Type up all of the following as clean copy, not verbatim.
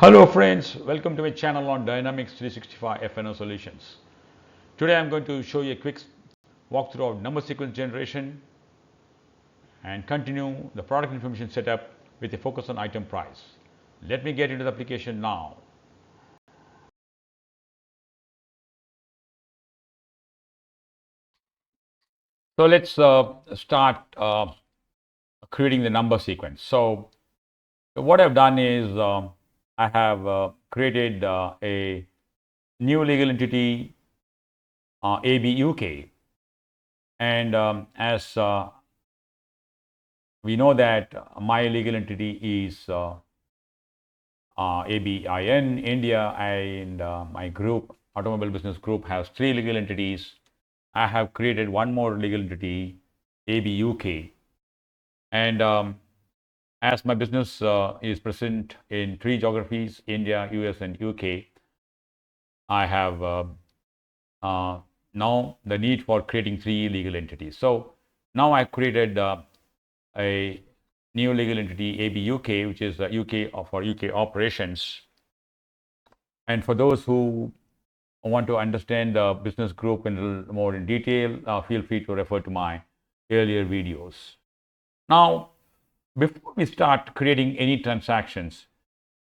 Hello friends, welcome to my channel on Dynamics 365 F&O solutions. Today I'm going to show you a quick walkthrough of number sequence generation and continue the product information setup with a focus on item price. Let me get into the application now. So let's start creating the number sequence. So what I've done is I have created a new legal entity AB UK, and as we know that my legal entity is ABIN India, and my group, Automobile Business Group, has 3 legal entities. I have created one more legal entity, AB UK, and as my business is present in 3 geographies, India, US, and UK, I have now the need for creating 3 legal entities. So now I created a new legal entity AB UK, which is UK for UK operations. And for those who want to understand the business group in a little more in detail, feel free to refer to my earlier videos. Now, before we start creating any transactions,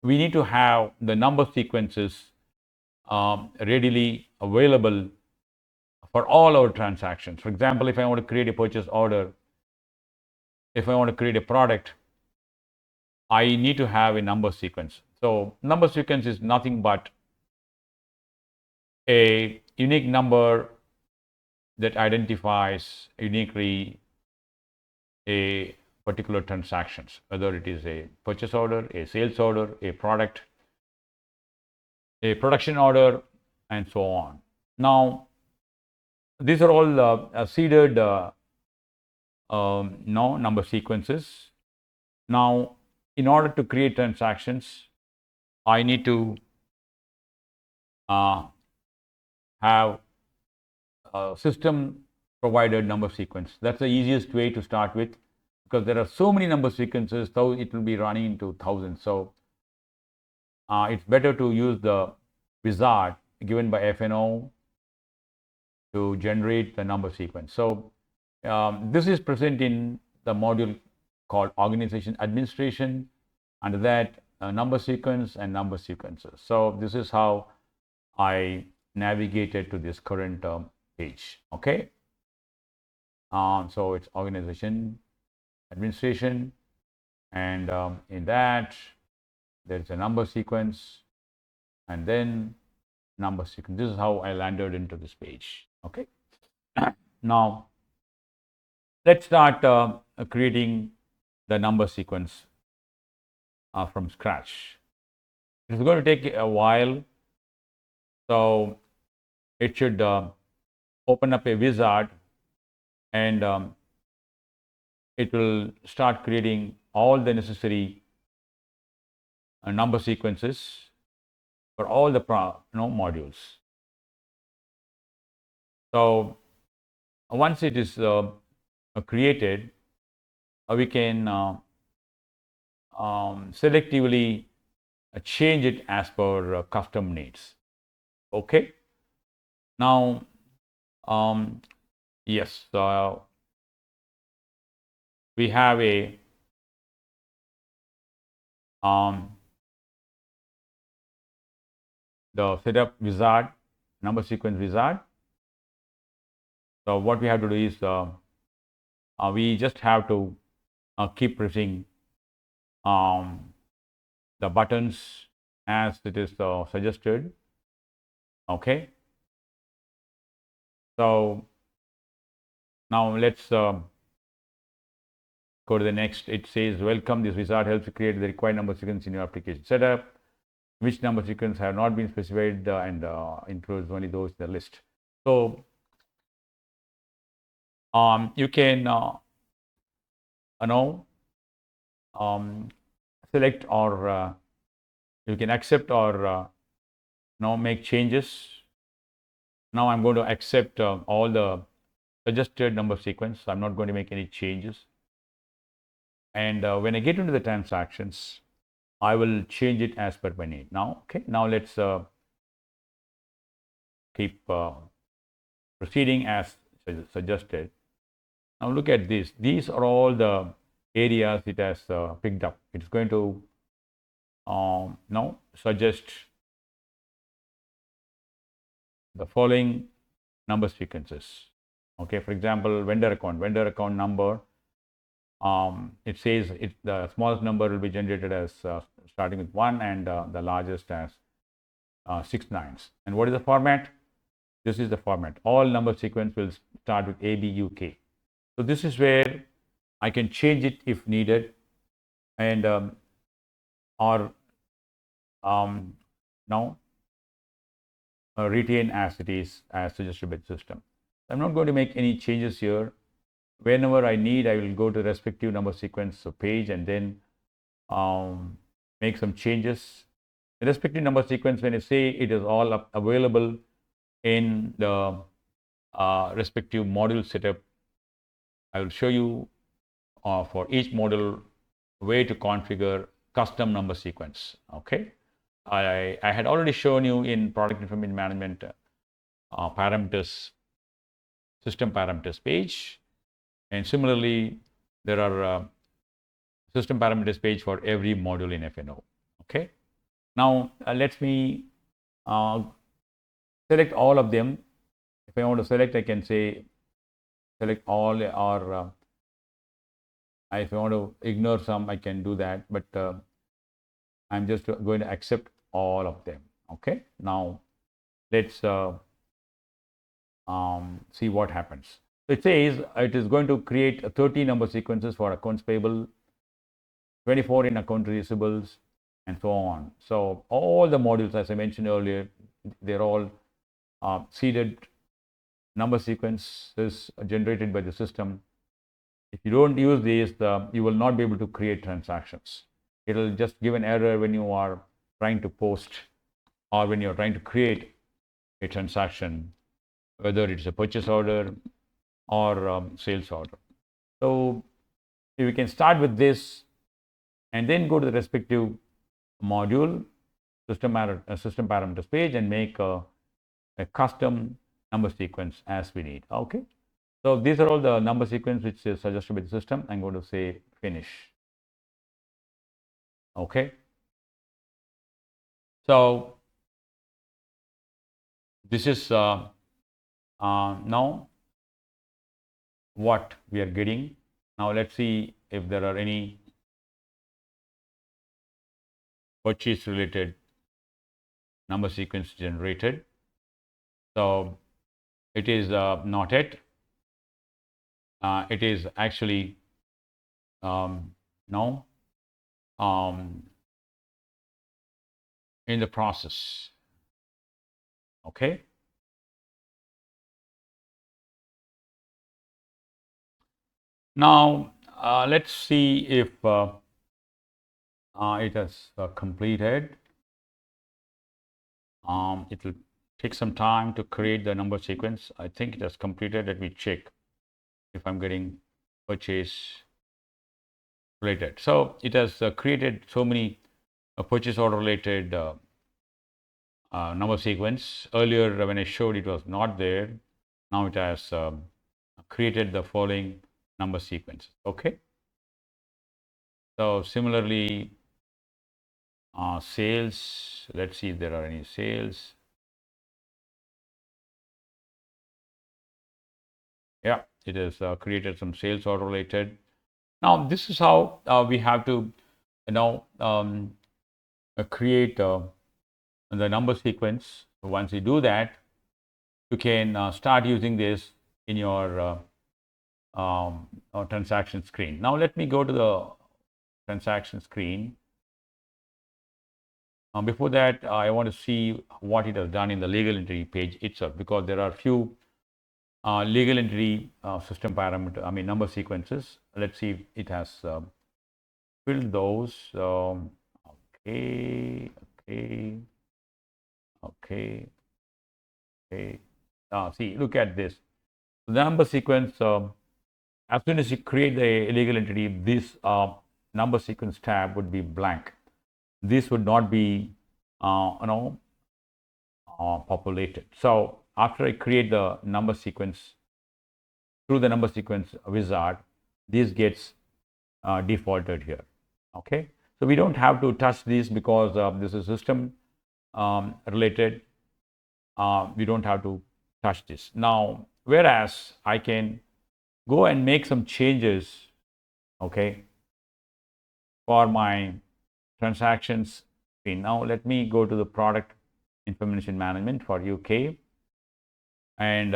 we need to have the number sequences readily available for all our transactions. For example, if I want to create a purchase order, if I want to create a product, I need to have a number sequence. So number sequence is nothing but a unique number that identifies uniquely a particular transactions, whether it is a purchase order, a sales order, a product, a production order, and so on. Now, these are all seeded number sequences. Now, in order to create transactions, I need to have a system provided number sequence. That's the easiest way to start with, because there are so many number sequences, so it will be running into thousands. So it's better to use the wizard given by F&O to generate the number sequence. So this is present in the module called organization administration. Under that, number sequence and number sequences. So this is how I navigated to this current page. Okay. So it's organization administration, and in that there's a number sequence, and then number sequence. This is how I landed into this page. Okay. Now let's start creating the number sequence from scratch. It's going to take a while, so it should open up a wizard, and it will start creating all the necessary number sequences for all the modules. So once it is created, we can selectively change it as per custom needs. Okay. Now, yes, we have a the setup wizard, number sequence wizard. So what we have to do is we just have to keep pressing the buttons as it is suggested. Okay. So now let's go to the next. It says, welcome, this wizard helps you create the required number sequence in your application setup. Which number sequence have not been specified and includes only those in the list. So you can select, or you can accept, or make changes. Now I'm going to accept all the suggested number sequence. I'm not going to make any changes. And when I get into the transactions, I will change it as per my need. Now, okay, now let's keep proceeding as suggested. Now look at this. These are all the areas it has picked up. It's going to now suggest the following number sequences. Okay, for example, vendor account number. It says the smallest number will be generated as starting with 1 and the largest as 6 nines. And what is the format? This is the format. All number sequence will start with ABUK. So this is where I can change it if needed, and or now retain as it is as suggested by the system. I'm not going to make any changes here. Whenever I need, I will go to respective number sequence page and then make some changes. The respective number sequence, when I say it is all available in the respective module setup, I will show you for each module way to configure custom number sequence. Okay, I had already shown you in product information management parameters, system parameters page, and similarly there are system parameters page for every module in F&O. Okay, now let me select all of them. If I want to select, I can say select all, or if I want to ignore some, I can do that, but I'm just going to accept all of them. Okay, now let's see what happens. So it says it is going to create 30 number sequences for accounts payable, 24 in account receivables, and so on. So all the modules, as I mentioned earlier, they're all seeded number sequences generated by the system. If you don't use these, you will not be able to create transactions. It will just give an error when you are trying to post or when you're trying to create a transaction, whether it's a purchase order or sales order. So if we can start with this and then go to the respective module, system parameters page, and make a custom number sequence as we need. Okay. So these are all the number sequence which is suggested by the system. I'm going to say finish. Okay. So this is now what we are getting. Now let's see if there are any purchase related number sequence generated. So it is not yet. It is actually now in the process. Okay. Now let's see if it has completed. It will take some time to create the number sequence. I think it has completed. Let me check if I'm getting purchase related. So it has created so many purchase order related number sequence. Earlier when I showed, it was not there. Now it has created the following number sequence. Okay. So similarly, sales, let's see if there are any sales. Yeah, it has created some sales order related. Now this is how we have to create the number sequence. Once you do that, you can start using this in your transaction screen. Now let me go to the transaction screen. Before that, I want to see what it has done in the legal entity page itself, because there are few legal entity system parameter, number sequences. Let's see if it has filled those. Okay. See, look at this. The number sequence, as soon as you create the legal entity, this number sequence tab would be blank. this would not be populated. So after I create the number sequence through the number sequence wizard, this gets defaulted here. Okay, so we don't have to touch this because this is system related. We don't have to touch this now, whereas I can go and make some changes, okay, for my transactions screen. Now let me go to the product information management for UK, and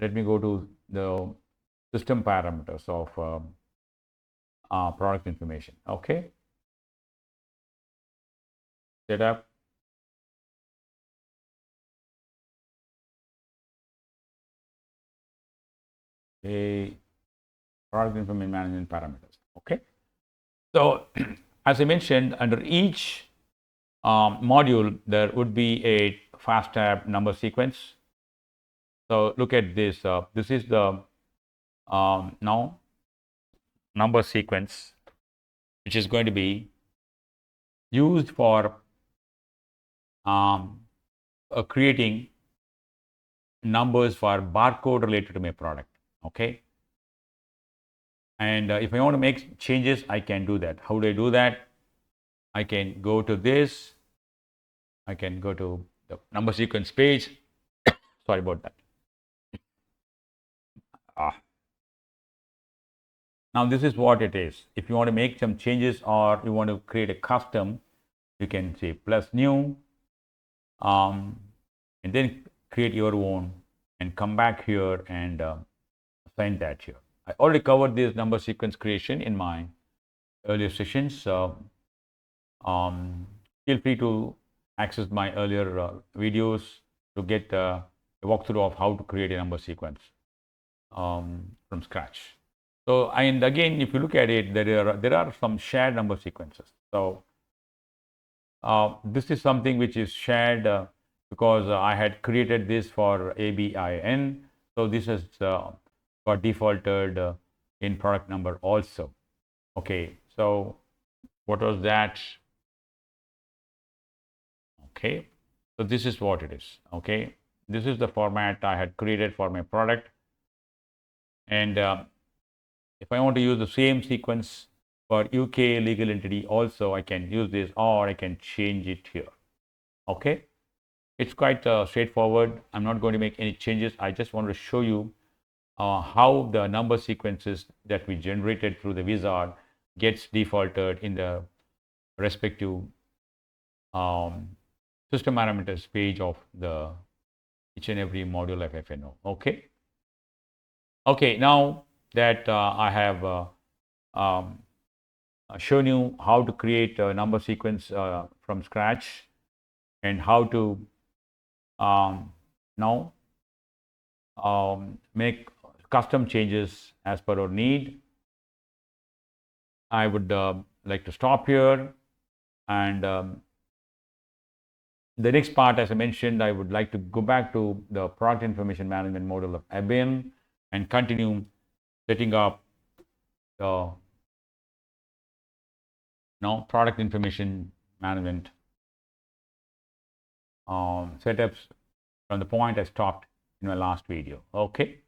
let me go to the system parameters of product information. Okay, setup. A product information management parameters. Okay, so as I mentioned, under each module there would be a fast tab number sequence. So look at this. This is the now number sequence, which is going to be used for creating numbers for barcode related to my product. Okay, and if I want to make changes, I can do that. How do I do that? I can go to this. I can go to the number sequence page. Sorry about that. Now this is what it is. If you want to make some changes or you want to create a custom, you can say plus new, and then create your own and come back here and assign that here. I already covered this number sequence creation in my earlier sessions. Feel free to access my earlier videos to get a walkthrough of how to create a number sequence from scratch. So, and again, if you look at it, there are some shared number sequences. So this is something which is shared because I had created this for ABIN. So this is got defaulted in product number also. Okay, so what was that? Okay, so this is what it is. Okay, this is the format I had created for my product, and if I want to use the same sequence for UK legal entity also, I can use this, or I can change it here. Okay, it's quite straightforward. I'm not going to make any changes. I just want to show you how the number sequences that we generated through the wizard gets defaulted in the respective system parameters page of the each and every module of F&O. Okay. Okay, now that I have shown you how to create a number sequence from scratch and how to now make custom changes as per our need, I would like to stop here, and the next part, as I mentioned, I would like to go back to the product information management module of ABIN and continue setting up the product information management setups from the point I stopped in my last video. Okay.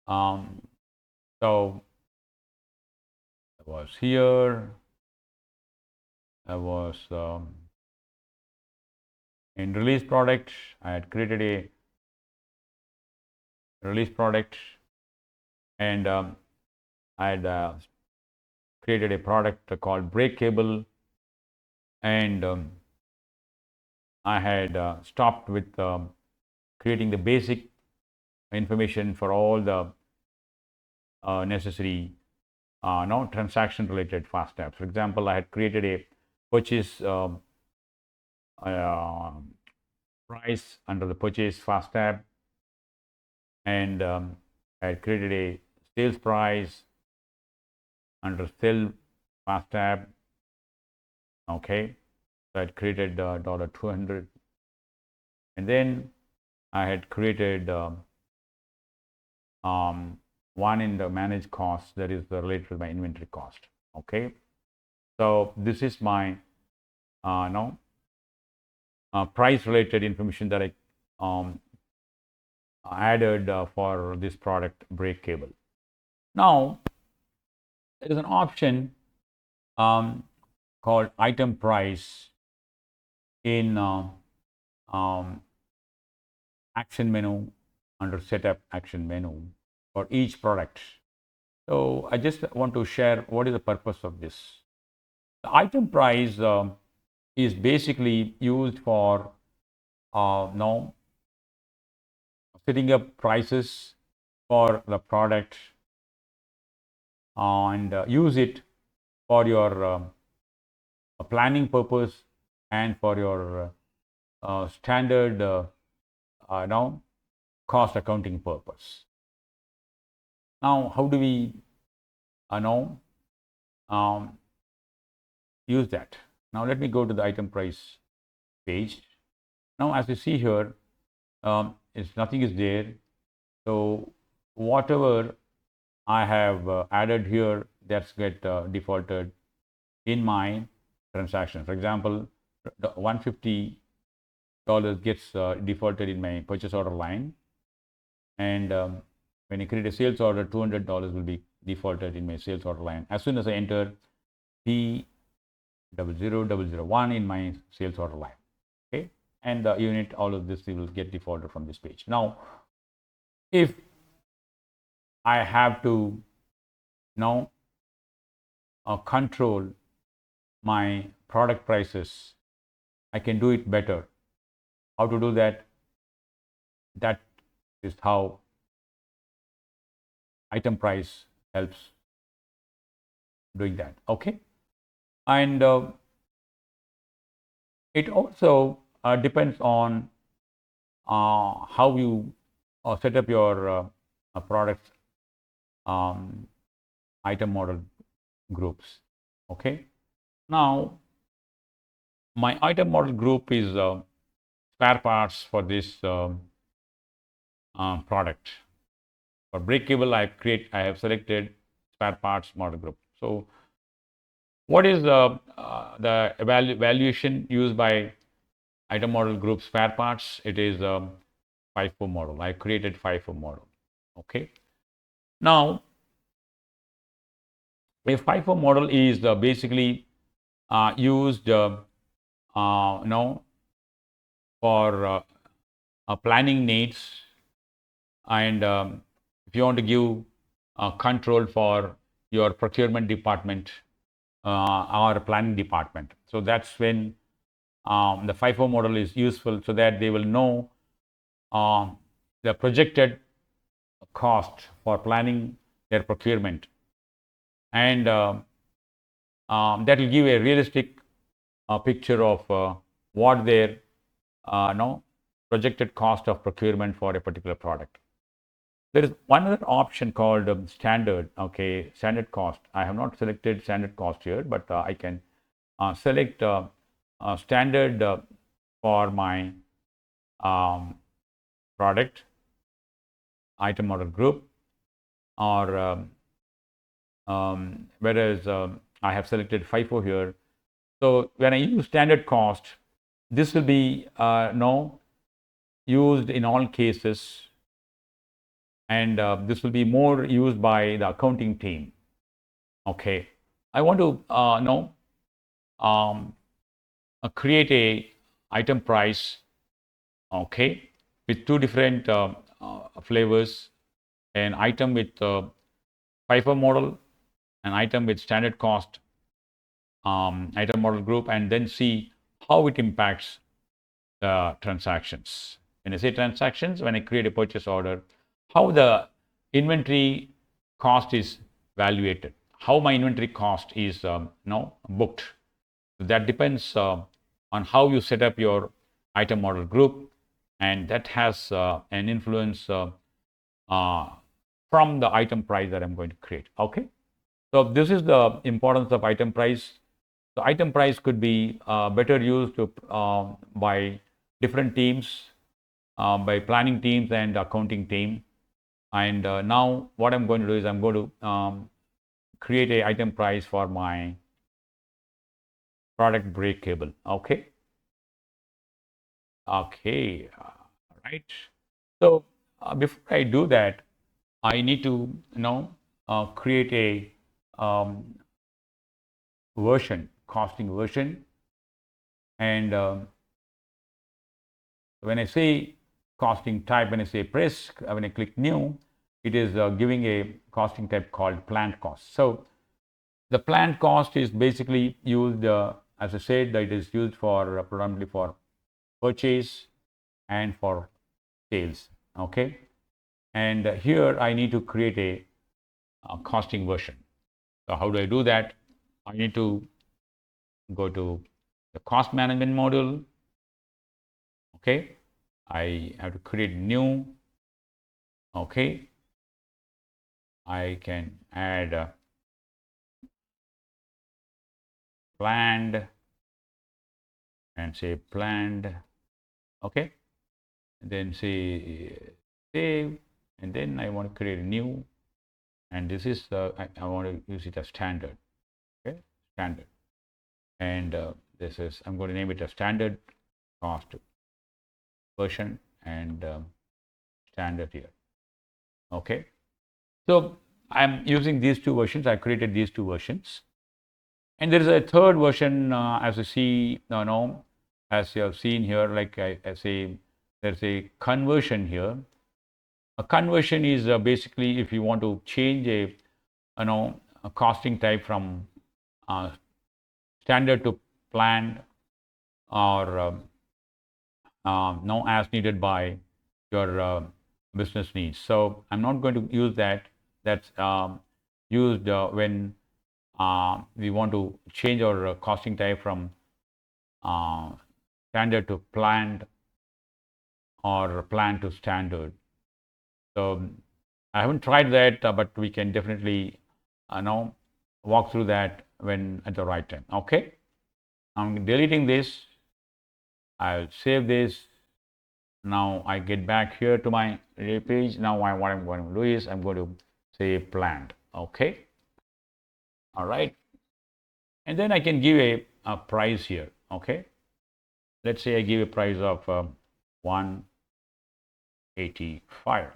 So I was here. I was in release product. I had created a release product, and I had created a product called brake cable, and I had stopped with creating the basic information for all the necessary transaction related fast tabs. For example, I had created a purchase price under the purchase fast tab, and I had created a sales price under sell fast tab. Okay, so I had created $200, and then I had created one in the managed cost that is related to my inventory cost. Okay, So this is my price related information that I added for this product brake cable. Now there is an option called item price in action menu under setup action menu for each product. So I just want to share what is the purpose of this. The item price is basically used for now setting up prices for the product and use it for your planning purpose and for your standard now cost accounting purpose. Now, how do we now use that? Now, let me go to the item price page. Now, as you see here, nothing is there. So, whatever I have added here, that's get defaulted in my transaction. For example, the $150 gets defaulted in my purchase order line, and when I create a sales order, $200 will be defaulted in my sales order line as soon as I enter P00001 in my sales order line. Okay, and the unit, all of this will get defaulted from this page. Now, if I have to now control my product prices, I can do it better. How to do that? That is how item price helps doing that. Okay, and it also depends on how you set up your product item model groups. Okay, now my item model group is spare parts for this product. For brake cable, I have selected spare parts model group. So, what is the evaluation used by item model group spare parts? It is FIFO model. I created FIFO model. Okay. Now, a FIFO model is basically used for planning needs, and if you want to give control for your procurement department or planning department. So that's when the FIFO model is useful, so that they will know the projected cost for planning their procurement, and that will give a realistic picture of what their projected cost of procurement for a particular product. There is one other option called standard. Okay, standard cost. I have not selected standard cost here, but I can select standard for my product item model group, or whereas I have selected FIFO here. So when I use standard cost, this will be used in all cases, and this will be more used by the accounting team. Okay, I want to create a item price, okay, with two different flavors: an item with FIFO model, an item with standard cost item model group, and then see how it impacts the transactions. When I say transactions, when I create a purchase order, how the inventory cost is valuated, how my inventory cost is booked. So that depends on how you set up your item model group, and that has an influence from the item price that I'm going to create. Okay, so this is the importance of item price. So item price could be better used by different teams, by planning teams and accounting team. And now what I'm going to do is I'm going to create a item price for my product break cable. Okay. Okay. Right. So before I do that, I need to create a version, costing version, and when I say costing type, when I say press, when I click new, it is giving a costing type called plant cost. So the plant cost is basically used, as I said, that it is used for predominantly for purchase and for sales. Okay, and here I need to create a costing version. So how do I do that? I need to go to the cost management module. Okay, I have to create new. Okay, I can add planned and say planned. Okay, and then say save, and then I want to create a new, and this is I want to use it as standard. Okay, standard, and this is I'm going to name it as standard cost version and standard here. Okay, so I'm using these two versions. I created these two versions, and there is a third version as you see no, as you have seen here. Like I say, there's a conversion here. A conversion is basically if you want to change a costing type from uh, standard to planned or now as needed by your business needs. So I'm not going to use that. That's used when we want to change our costing type from standard to planned or planned to standard. So I haven't tried that, but we can definitely now walk through that when at the right time. Okay, I'm deleting this. I'll save this. Now I get back here to my page. Now what I'm going to do is I'm going to say planned. Okay, all right, and then I can give a price here. Okay, let's say I give a price of 185.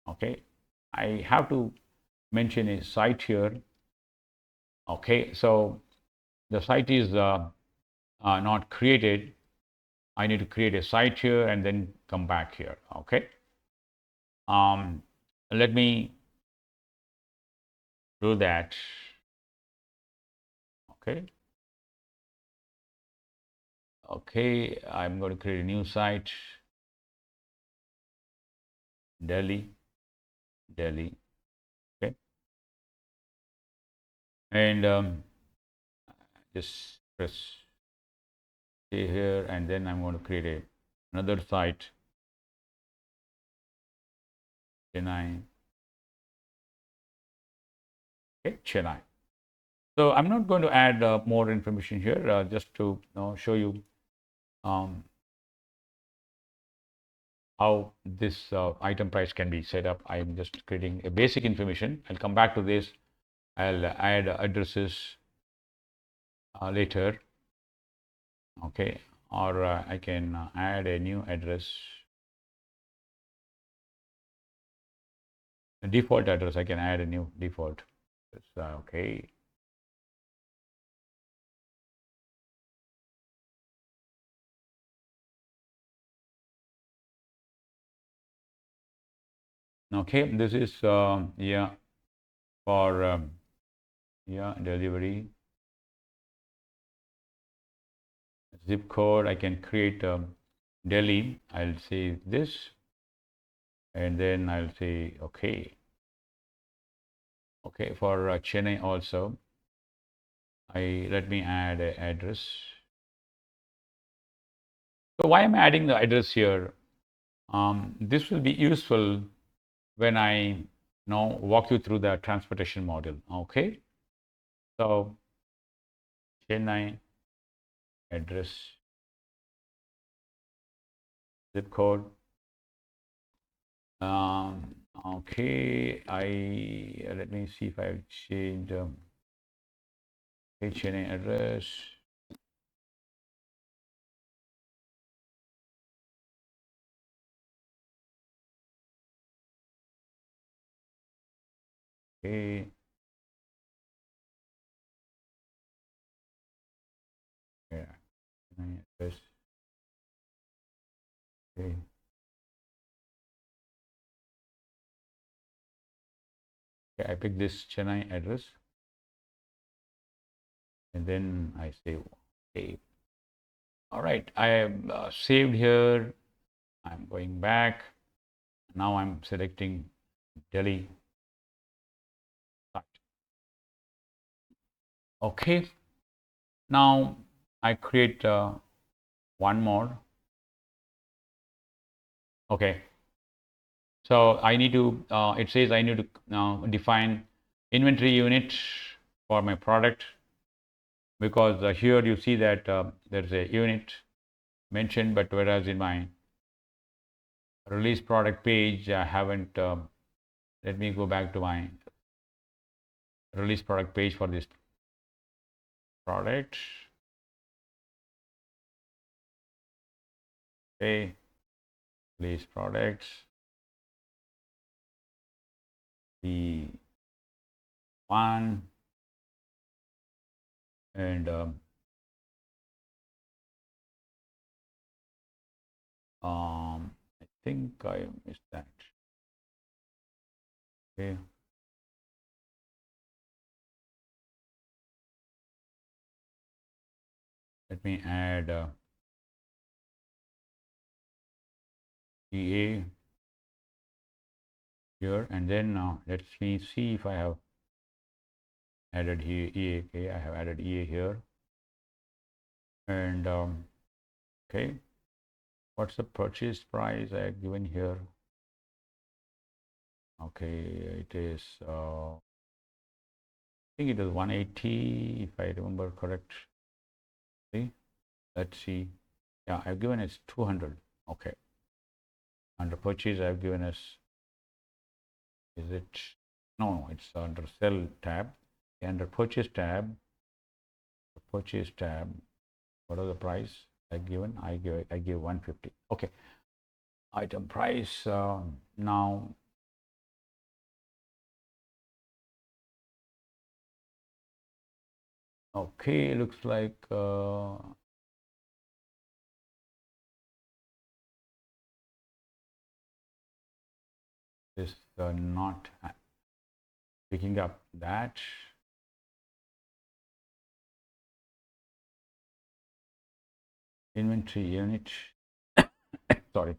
Okay, I have to mention a site here. Okay, so the site is not created. I need to create a site here and then come back here. Okay, let me do that. Okay, okay, I'm going to create a new site. Delhi. Okay, and just press stay here, and then I'm going to create another site. Chennai. Okay, Chennai. So I'm not going to add more information here, just to show you how this item price can be set up. I'm just creating a basic information. I'll come back to this. I'll add addresses later. Okay, or I can add a new address. A default address, I can add a new default. Okay. Okay, this is yeah, for yeah, delivery zip code. I can create Delhi. I'll say this, and then I'll say okay. Okay, for Chennai also, let me add an address. So why am I adding the address here? This will be useful when I now walk you through the transportation model. Okay, so Chennai address, zip code. Okay, let me see if I've changed Chennai address. Okay. Yeah. Address. Okay. Okay, I pick this Chennai address and then I say okay. All right, I am saved here. I'm going back. Now I'm selecting Delhi. Okay. Now I create one more. Okay. So I need to, it says I need to define inventory unit for my product, because here you see that there's a unit mentioned, but whereas in my release product page, I haven't, let me go back to my release product page for this product. Okay, release products, the one, and I think I missed that. Okay. Let me add EA here, and then let me see if I have added here EA. Okay, I have added EA here, and okay, what's the purchase price I have given here? Okay, it is I think it is 180 if I remember correct. See, let's see. Yeah, I've given us 200. Okay, under purchase I've given us, is it, no, it's under sell tab. Under purchase tab, what are the price I given? I give 150. Okay, item price now. Okay, looks like this not picking up that. Inventory unit. Sorry.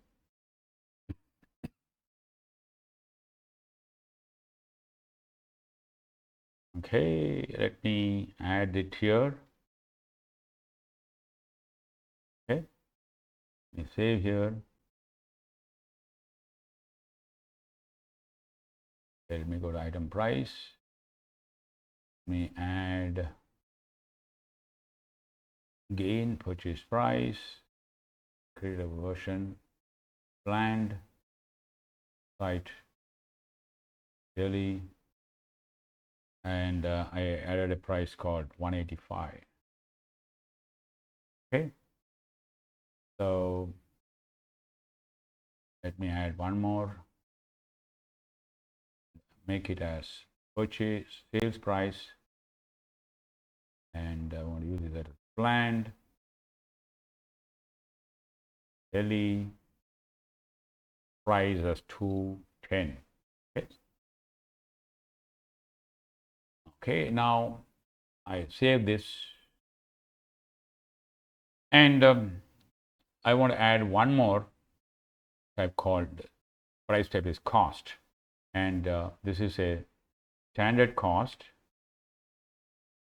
Okay, let me add it here. Okay, let me save here. Let me go to item price. Let me add gain purchase price, create a version, planned site Delhi, and I added a price called 185. Okay, so let me add one more, make it as purchase sales price, and I want to use it as planned Delhi, price as 210. Okay. Okay, now I save this, and I want to add one more type called price type is cost, and this is a standard cost.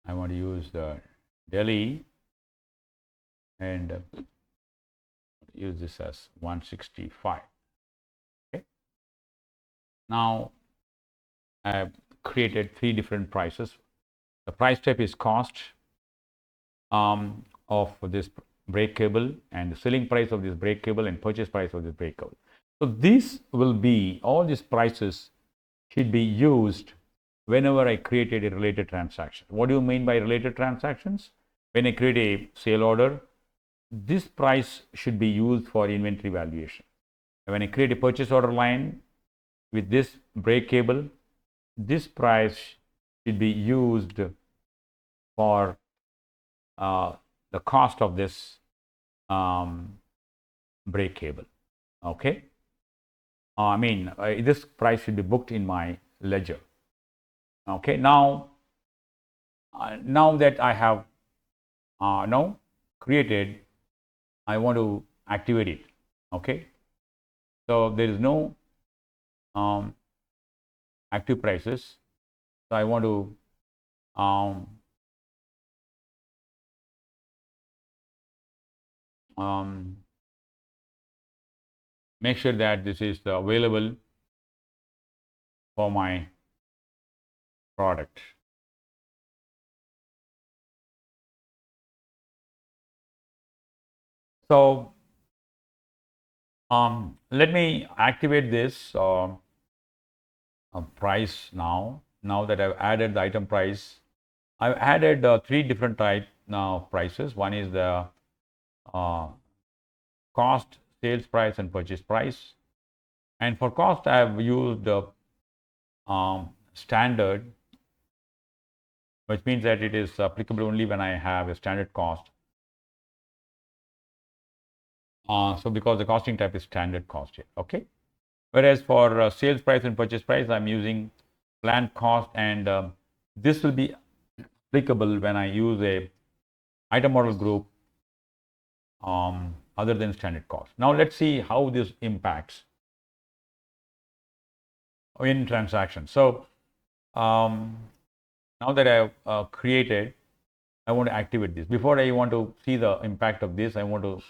I want to use the Delhi and use this as 165. Okay. Now I have created three different prices. The price type is cost of this brake cable, and the selling price of this brake cable, and purchase price of this brake cable. So this will be, all these prices should be used whenever I created a related transaction. What do you mean by related transactions? When I create a sale order, this price should be used for inventory valuation. And when I create a purchase order line with this brake cable, this price should be used for the cost of this brake cable. Okay, this price should be booked in my ledger. Okay, now that I have now created, I want to activate it. Okay, so there is no active prices, so I want to make sure that this is available for my product. So let me activate this price now. Now that I've added the item price, I've added 3 different type now prices. One is the cost, sales price, and purchase price. And for cost, I have used standard, which means that it is applicable only when I have a standard cost. So because the costing type is standard cost here. Okay. Whereas for sales price and purchase price, I'm using planned cost, and this will be applicable when I use a item model group other than standard cost. Now let's see how this impacts in transactions. So now that I have created, I want to activate this. Before I want to see the impact of this, I want to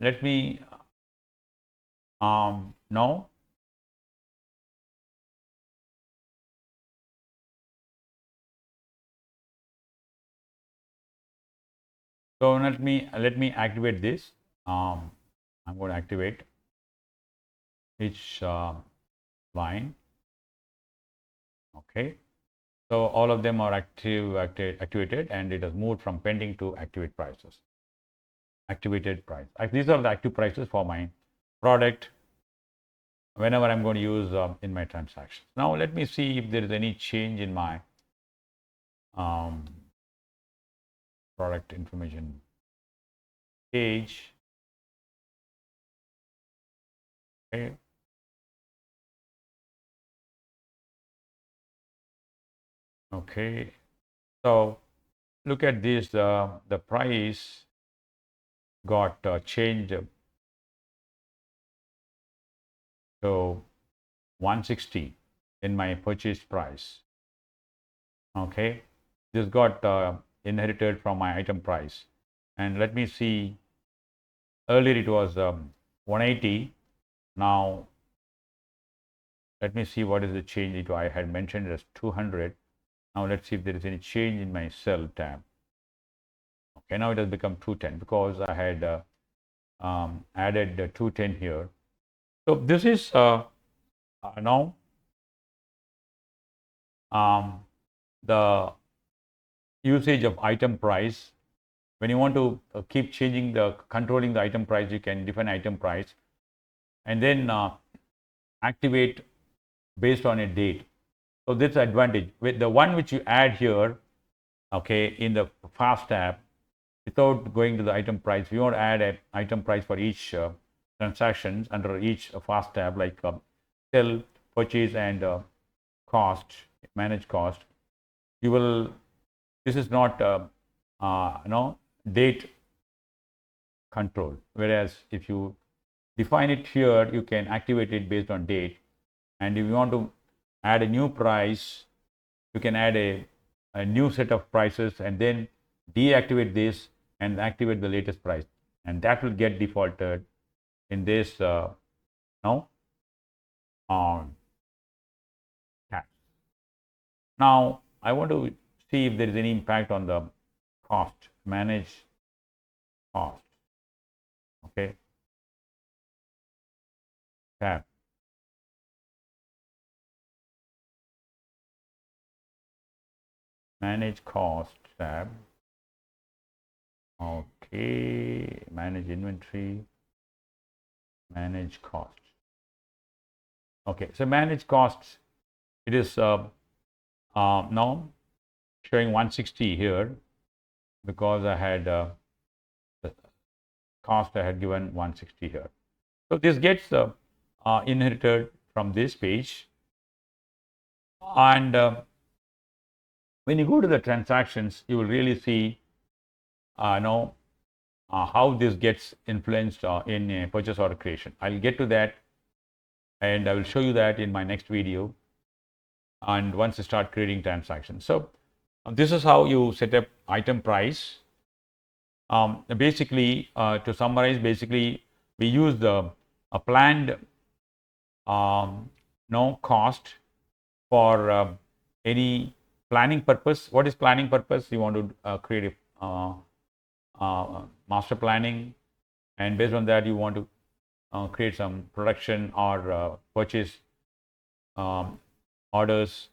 let me now so let me activate this. I'm going to activate each line. Okay, so all of them are activated, and it has moved from pending to activate prices. Activated price. These are the active prices for my product whenever I'm going to use in my transactions. Now let me see if there is any change in my product information page. Okay. Okay. So look at this. The price got changed to 160 in my purchase price. Okay. This got inherited from my item price. And let me see, earlier it was 180. Now let me see what is the change. I had mentioned it as 200. Now let's see if there is any change in my cell tab. Okay, now it has become 210 because I had added 210 here. So this is now the usage of item price. When you want to keep changing controlling the item price, you can define item price and then activate based on a date. So this advantage with the one which you add here, okay, in the fast tab, without going to the item price, we want to add an item price for each transactions under each fast tab, like sell, purchase, and cost, manage cost. You will. This is not date control. Whereas if you define it here, you can activate it based on date. And if you want to add a new price, you can add a new set of prices and then deactivate this and activate the latest price, and that will get defaulted in this tab. Now I want to see if there is any impact on the cost, manage cost. Okay, tab. Manage cost tab. Okay, manage inventory, manage cost. Okay, so manage costs. it is now showing 160 here because I had the cost I had given 160 here. So this gets inherited from this page, and when you go to the transactions, you will really see know how this gets influenced in purchase order creation. I'll get to that, and I will show you that in my next video. And once you start creating transactions, so this is how you set up item price. Basically, to summarize, basically we use the a planned no cost for any planning purpose. What is planning purpose? You want to create a master planning, and based on that you want to create some production or purchase orders.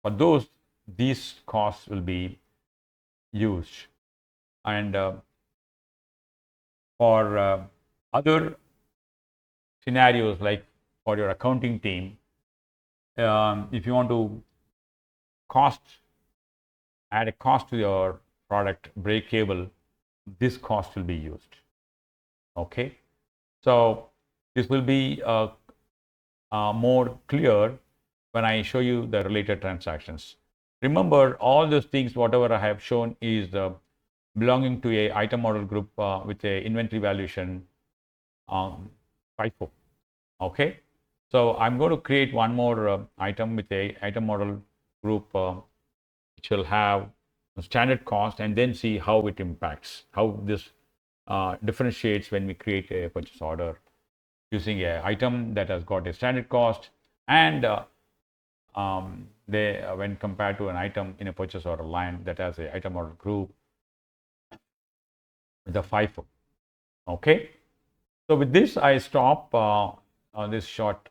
For those, these costs will be used, and for other scenarios, like for your accounting team, if you want to add a cost to your product break cable, this cost will be used. Okay, so this will be more clear when I show you the related transactions. Remember, all those things, whatever I have shown, is belonging to a item model group with a inventory valuation FIFO. Okay, so I'm going to create one more item with a item model group which will have standard cost, and then see how it impacts, how this differentiates when we create a purchase order using a item that has got a standard cost, and when compared to an item in a purchase order line that has a item order group with a FIFO. Okay, so with this I stop this short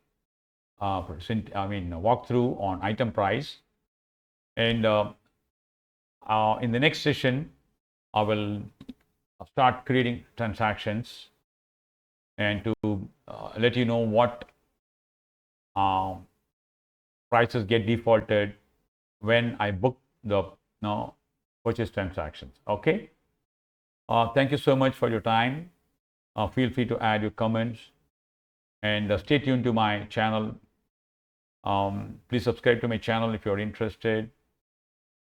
walkthrough on item price, and in the next session I will start creating transactions, and to let you know what prices get defaulted when I book the purchase transactions. Okay, thank you so much for your time. Feel free to add your comments, and stay tuned to my channel. Please subscribe to my channel if you're interested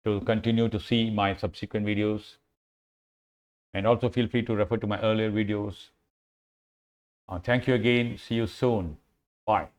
to continue to see my subsequent videos, and also feel free to refer to my earlier videos. Thank you again. See you soon. Bye.